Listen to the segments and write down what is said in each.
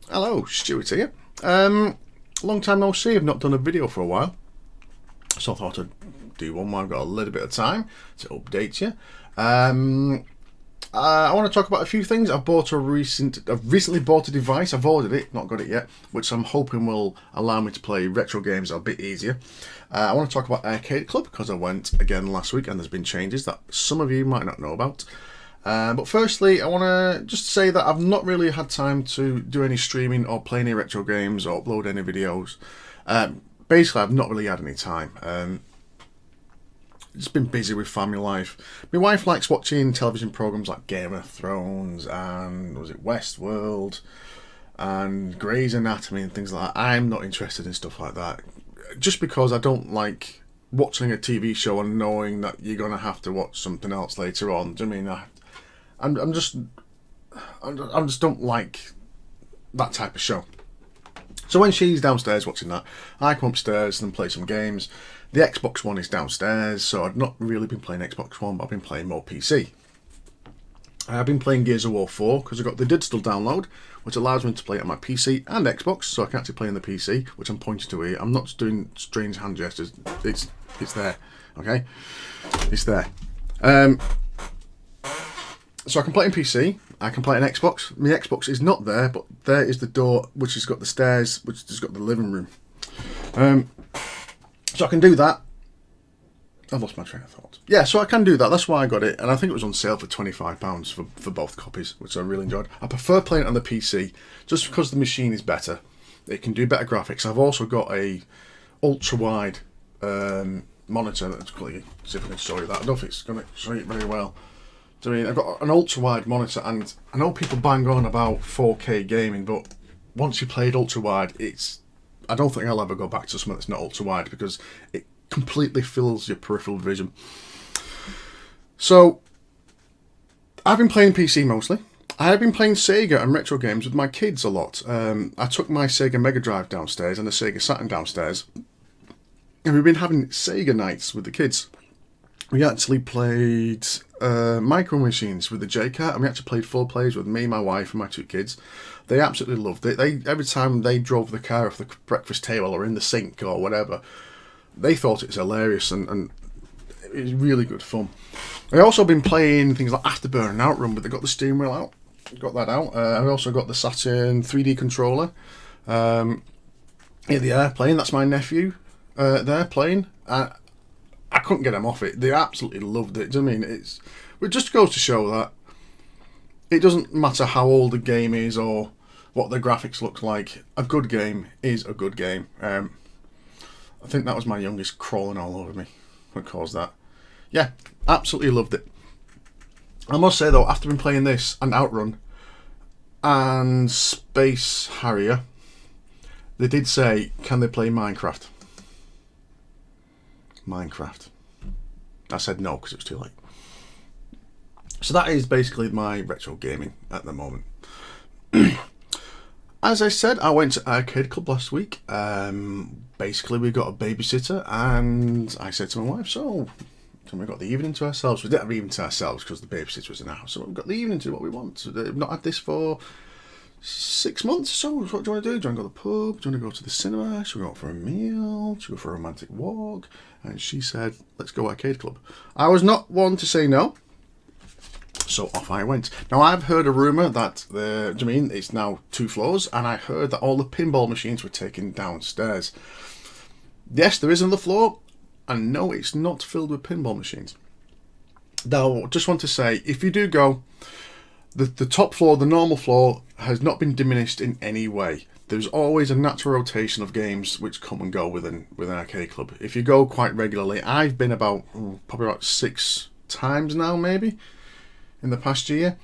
Hello, Stuart here. Long time no see, I've not done a video for a while. So I thought I'd do one while I've got a little bit of time to update you. I want to talk about a few things. I've recently bought a device. I've ordered it, not got it yet, which I'm hoping will allow me to play retro games a bit easier. I want to talk about Arcade Club because I went again last week and there's been changes that some of you might not know about. But firstly, I want to just say that I've not really had time to do any streaming or play any retro games or upload any videos. Basically, I've not really had any time. Just been busy with family life. My wife likes watching television programs like Game of Thrones and Westworld and Grey's Anatomy and things like that. I'm not interested in stuff like that, just because I don't like watching a TV show and knowing that you're gonna have to watch something else later on. Do you mean I just don't like that type of show. So when she's downstairs watching that, I come upstairs and play some games. The Xbox One is downstairs, so I've not really been playing Xbox One, but I've been playing more PC. I've been playing Gears of War 4 because I've got the digital download, which allows me to play it on my PC and Xbox, so I can actually play on the PC, which I'm pointing to here. I'm not just doing strange hand gestures. It's there, okay? It's there. So I can play on PC, I can play on Xbox. My Xbox is not there, but there is the door, which has got the stairs, which has got the living room. So I can do that. I've lost my train of thought. Yeah, so I can do that. That's why I got it. And I think it was on sale for £25 for both copies, which I really enjoyed. I prefer playing it on the PC just because the machine is better. It can do better graphics. I've also got a ultra-wide monitor. Let's see if I can show you that. I don't think it's going to show it very well. I mean, I've got an ultra-wide monitor, and I know people bang on about 4K gaming, but once you played ultra-wide, I don't think I'll ever go back to something that's not ultra-wide because it completely fills your peripheral vision. So, I've been playing PC mostly. I have been playing Sega and retro games with my kids a lot. I took my Sega Mega Drive downstairs and the Sega Saturn downstairs, and we've been having Sega nights with the kids. We actually played Micro Machines with the J-Cat, and we actually played 4 players with me, my wife, and my 2 kids. They absolutely loved it. Every time they drove the car off the breakfast table or in the sink or whatever, they thought it was hilarious, and it was really good fun. I've also been playing things like Afterburn and Outrun, but they got the steering wheel out. Got that out. I've also got the Saturn 3D controller. Here they are playing. That's my nephew there playing. I couldn't get them off it. They absolutely loved it. Do you know what I mean? It just goes to show that it doesn't matter how old the game is or what the graphics look like. A good game is a good game. I think that was my youngest crawling all over me. What caused that? Yeah, absolutely loved it. I must say though, after been playing this and Outrun and Space Harrier, they did say, can they play Minecraft? I said no because it was too late. So that is basically my retro gaming at the moment. As I said, I went to Arcade Club last week. Basically, we got a babysitter, and I said to my wife, so we got the evening to ourselves. We didn't have evening to ourselves because the babysitter was in the house, so we've got the evening to do what we want. So we've not had this for 6 months. So what do you want to do? Do you want to go to the pub? Do you want to go to the cinema? Should we go out for a meal? Should we go for a romantic walk? And she said, let's go Arcade Club. I was not one to say no. So off I went. Now I've heard a rumour that it's now 2 floors, and I heard that all the pinball machines were taken downstairs. Yes, there is another floor, and no, it's not filled with pinball machines. Now, just want to say, if you do go, the top floor, the normal floor, has not been diminished in any way. There's always a natural rotation of games which come and go within Arcade Club. If you go quite regularly, I've been probably about 6 times now, maybe, in the past year.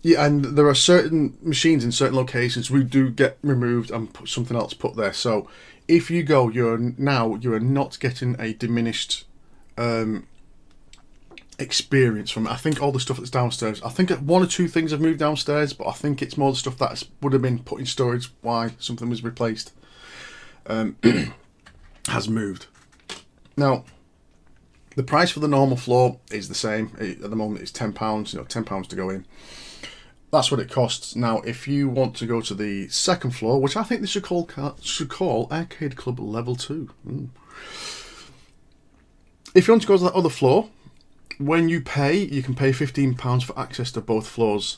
Yeah, and there are certain machines in certain locations we do get removed and something else put there. So if you go, you are not getting a diminished experience from it. I think all the stuff that's downstairs, I think 1 or 2 things have moved downstairs, but I think it's more the stuff that would have been put in storage why something was replaced has moved. Now, the price for the normal floor is the same. At the moment it's £10, £10 to go in. that's what it costs. Now, if you want to go to the second floor, which I think they should call Arcade Club Level 2. If you want to go to that other floor, when you pay, you can pay £15 for access to both floors.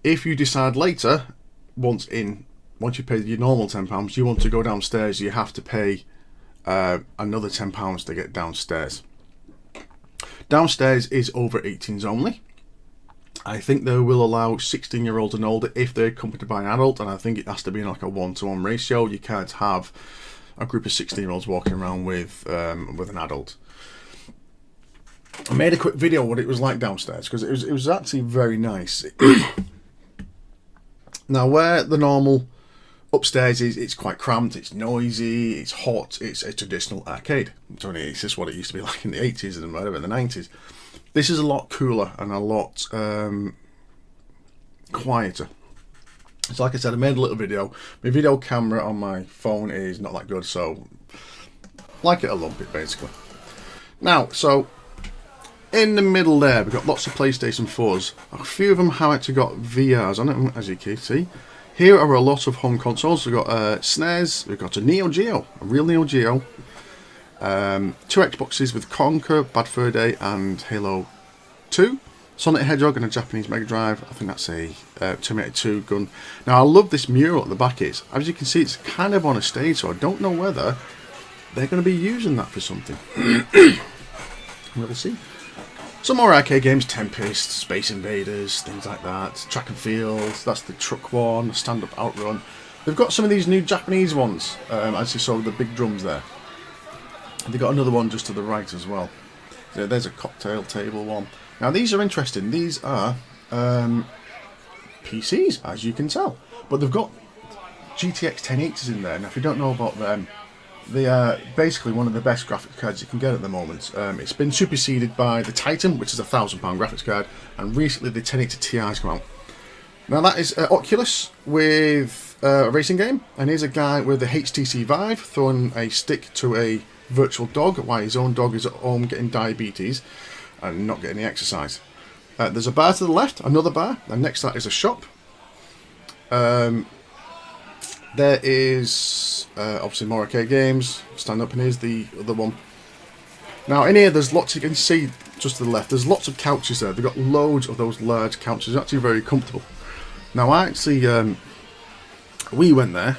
If you decide later, once you pay your normal £10, you want to go downstairs, you have to pay another £10 to get downstairs. Downstairs is over 18s only. I think they will allow 16-year-olds and older if they're accompanied by an adult, and I think it has to be in like a 1-to-1 ratio. You can't have a group of 16-year-olds walking around with an adult. I made a quick video of what it was like downstairs because it was actually very nice. Now, where the normal upstairs is, it's quite cramped, it's noisy, it's hot, it's a traditional arcade. It's just what it used to be like in the 80s and whatever, in the 90s. This is a lot cooler and a lot quieter. So like I said, I made a little video. My video camera on my phone is not that good, so like it or lump it, basically. Now, so in the middle there, we've got lots of PlayStation 4s. A few of them have actually got VRs on it, as you can see. Here are a lot of home consoles. We've got SNES, we've got a Neo Geo, a real Neo Geo. 2 Xboxes with Conker, Bad Fur Day and Halo 2. Sonic the Hedgehog and a Japanese Mega Drive. I think that's a Terminator 2 gun. Now I love this mural at the back. As you can see, it's kind of on a stage, so I don't know whether they're going to be using that for something. We'll see. Some more arcade games, Tempest, Space Invaders, things like that. Track and Field, that's the truck one, stand-up outrun. They've got some of these new Japanese ones, as you saw with the big drums there. They've got another one just to the right as well. So there's a cocktail table one. Now these are interesting. These are PCs, as you can tell. But they've got GTX 1080s in there. Now if you don't know about them, they are basically one of the best graphics cards you can get at the moment. It's been superseded by the Titan, which is a £1,000 graphics card, and recently the 1080 Ti's come out. Now that is Oculus with a racing game, and here's a guy with a HTC Vive throwing a stick to a virtual dog while his own dog is at home getting diabetes and not getting any exercise. There's a bar to the left, another bar, and next to that is a shop. There is obviously more arcade games, stand up, and here's the other one. Now in here there's lots, you can see just to the left, there's lots of couches there. They've got loads of those large couches, actually very comfortable. Now I actually, we went there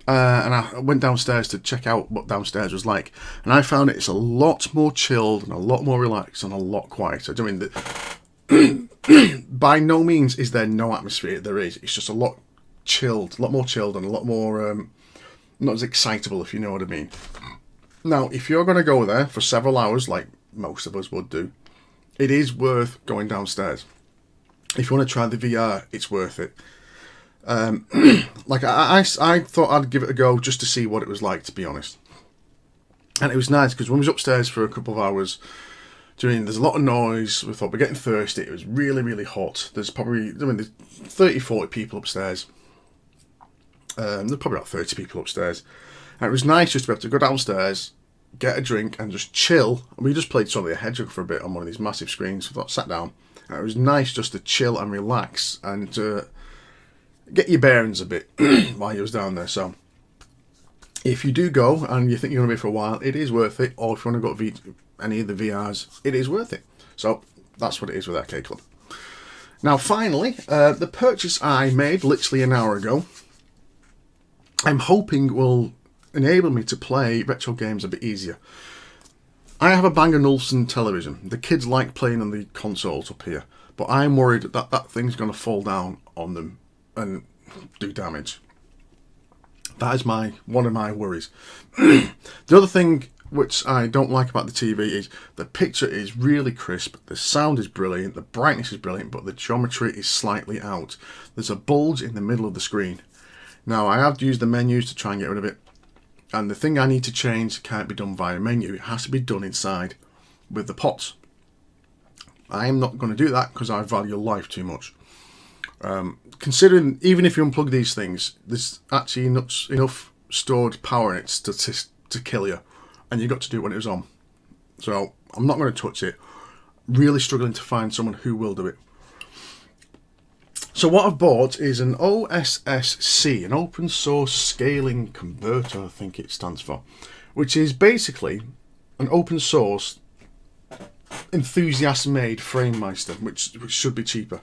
and I went downstairs to check out what downstairs was like, and I found it's a lot more chilled and a lot more relaxed and a lot quieter. I mean, by no means is there no atmosphere. There is. It's just a lot chilled, a lot more chilled, and a lot more not as excitable, if you know what I mean. Now, if you're going to go there for several hours, like most of us would do, it is worth going downstairs. If you want to try the VR, it's worth it. Like I thought I'd give it a go just to see what it was like, to be honest. And it was nice because when we was upstairs for a couple of hours, there's a lot of noise. We thought we're getting thirsty. It was really, really hot. There's probably, there's 30, 40 people upstairs. There's probably about 30 people upstairs. And it was nice just to be able to go downstairs, get a drink, and just chill. And we just played Sonic the Hedgehog for a bit on one of these massive screens. So I thought, sat down. And it was nice just to chill and relax and get your bearings a bit while you was down there. So if you do go and you think you're going to be for a while, it is worth it. Or if you want to go to any of the VRs, it is worth it. So that's what it is with Arcade Club. Now finally, the purchase I made literally an hour ago, I'm hoping will enable me to play retro games a bit easier. I have a Bang & Olufsen television. The kids like playing on the consoles up here, but I'm worried that that thing's going to fall down on them and do damage. That is one of my worries. The other thing which I don't like about the TV is the picture is really crisp, the sound is brilliant, the brightness is brilliant, but the geometry is slightly out. There's a bulge in the middle of the screen. Now I have used the menus to try and get rid of it, and the thing I need to change can't be done via menu. It has to be done inside with the pots. I am not going to do that because I value life too much. Considering even if you unplug these things, there's actually enough stored power in it to kill you, and you've got to do it when it was on. So I'm not going to touch it. Really struggling to find someone who will do it. So what I've bought is an OSSC, an open source scaling converter, I think it stands for, which is basically an open source enthusiast made FrameMeister, which should be cheaper.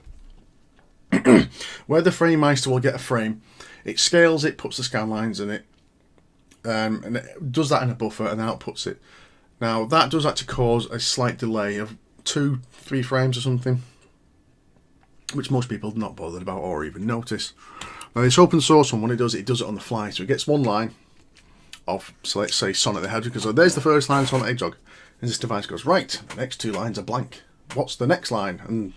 Where the FrameMeister will get a frame, it scales it, puts the scan lines in it, and it does that in a buffer and outputs it. Now that does actually cause a slight delay of 2-3 frames or something, which most people are not bothered about or even notice. Now this open source one, when it does it on the fly, so it gets one line of, so let's say Sonic the Hedgehog, so there's the first line, Sonic the Hedgehog, and this device goes, right, the next 2 lines are blank, what's the next line? And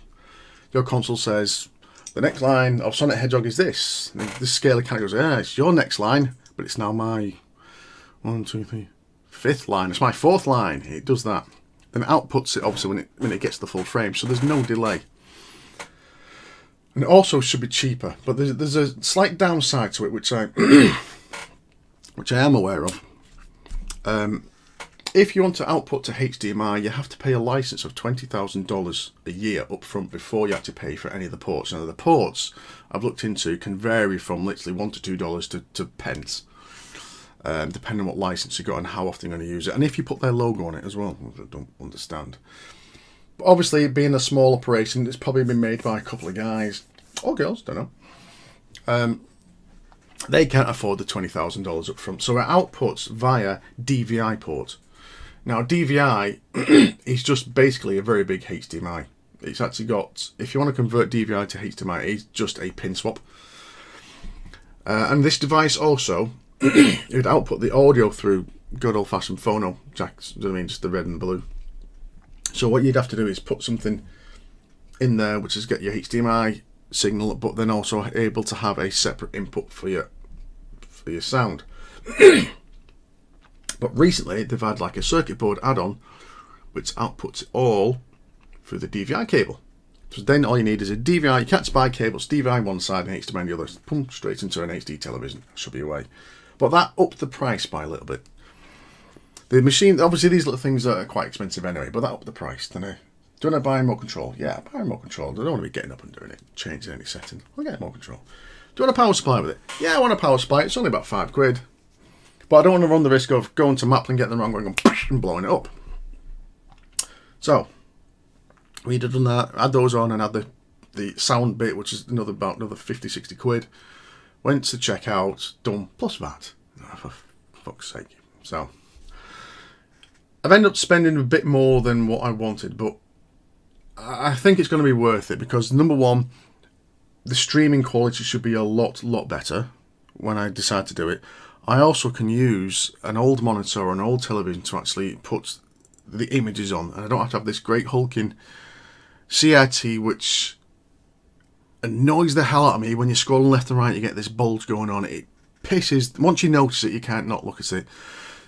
your console says, the next line of Sonic the Hedgehog is this. And the scaler kind of goes, yeah, it's your next line, but it's now my 1, 2, 3, 5th line, it's my 4th line. It does that. Then it outputs it obviously when it gets the full frame, so there's no delay. And it also should be cheaper, but there's a slight downside to it, which I am aware of. If you want to output to HDMI, you have to pay a license of $20,000 a year up front before you have to pay for any of the ports. Now the ports I've looked into can vary from literally $1 to $2 to pence, depending on what license you got and how often you're going to use it, and if you put their logo on it as well, which I don't understand. But obviously, being a small operation, it's probably been made by a couple of guys or girls, don't know. They can't afford the $20,000 up front, so it outputs via DVI port. Now DVI is just basically a very big HDMI. It's actually got, if you want to convert DVI to HDMI, it's just a pin swap. And this device also, it would output the audio through good old-fashioned phono jacks, you know what I mean, just the red and the blue. So what you'd have to do is put something in there which is get your HDMI signal, but then also able to have a separate input for your sound. But recently they've had like a circuit board add-on which outputs it all through the DVI cable. So then all you need is a DVI. You can't buy cables, DVI one side and HDMI the other. Pump straight into an HD television. Should be away. But that upped the price by a little bit. The machine, obviously these little things are quite expensive anyway, but that upped the price, didn't it? Do you want to buy a remote control? Yeah, buy a remote control. I don't want to be getting up and doing it, changing any setting. I'll get a remote control. Do you want a power supply with it? Yeah, I want a power supply. It's only about £5. But I don't want to run the risk of going to Maplin, getting the wrong one, and blowing it up. So, we'd have done that, had those on, and had the sound bit, which is another 50-60 quid. Went to check out, done, plus VAT. Oh, for fuck's sake. So, I've ended up spending a bit more than what I wanted, but I think it's going to be worth it because, number one, the streaming quality should be a lot better when I decide to do it. I also can use an old monitor or an old television to actually put the images on, and I don't have to have this great hulking CRT which annoys the hell out of me. When you're scrolling left and right, you get this bulge going on. It pisses. Once you notice it, you can't not look at it.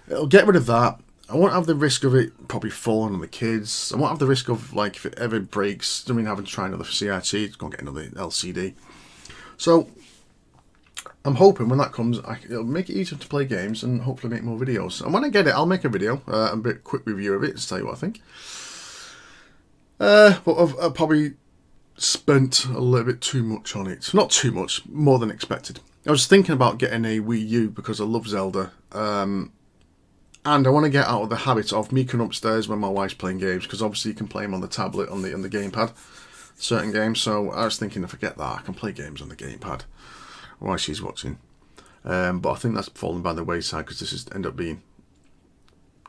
It'll get rid of that. I won't have the risk of it probably falling on the kids. I won't have the risk of, like, if it ever breaks, I mean, having to try another CRT, it's going to get another LCD. So, I'm hoping when that comes, it'll make it easier to play games and hopefully make more videos. And when I get it, I'll make a video, a bit quick review of it, to tell you what I think. But I've probably spent a little bit too much on it. Not too much, more than expected. I was thinking about getting a Wii U because I love Zelda. And I want to get out of the habit of me coming upstairs when my wife's playing games, because obviously you can play them on the tablet, on the gamepad, certain games. So I was thinking, if I get that, I can play games on the gamepad while she's watching. But I think that's fallen by the wayside because this has ended up being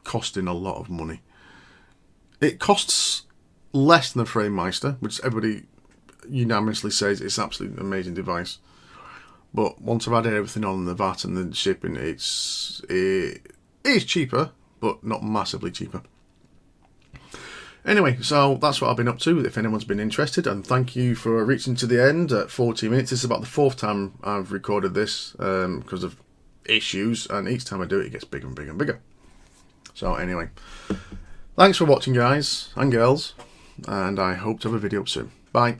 costing a lot of money. It costs less than the FrameMeister, which everybody unanimously says it's absolutely an amazing device. But once I've added everything on, the VAT and the shipping, it is cheaper, but not massively cheaper. Anyway, so that's what I've been up to, if anyone's been interested, and thank you for reaching to the end at 40 minutes. This is about the 4th time I've recorded this because of issues, and each time I do it, it gets bigger and bigger and bigger. So anyway, thanks for watching, guys and girls, and I hope to have a video up soon. Bye.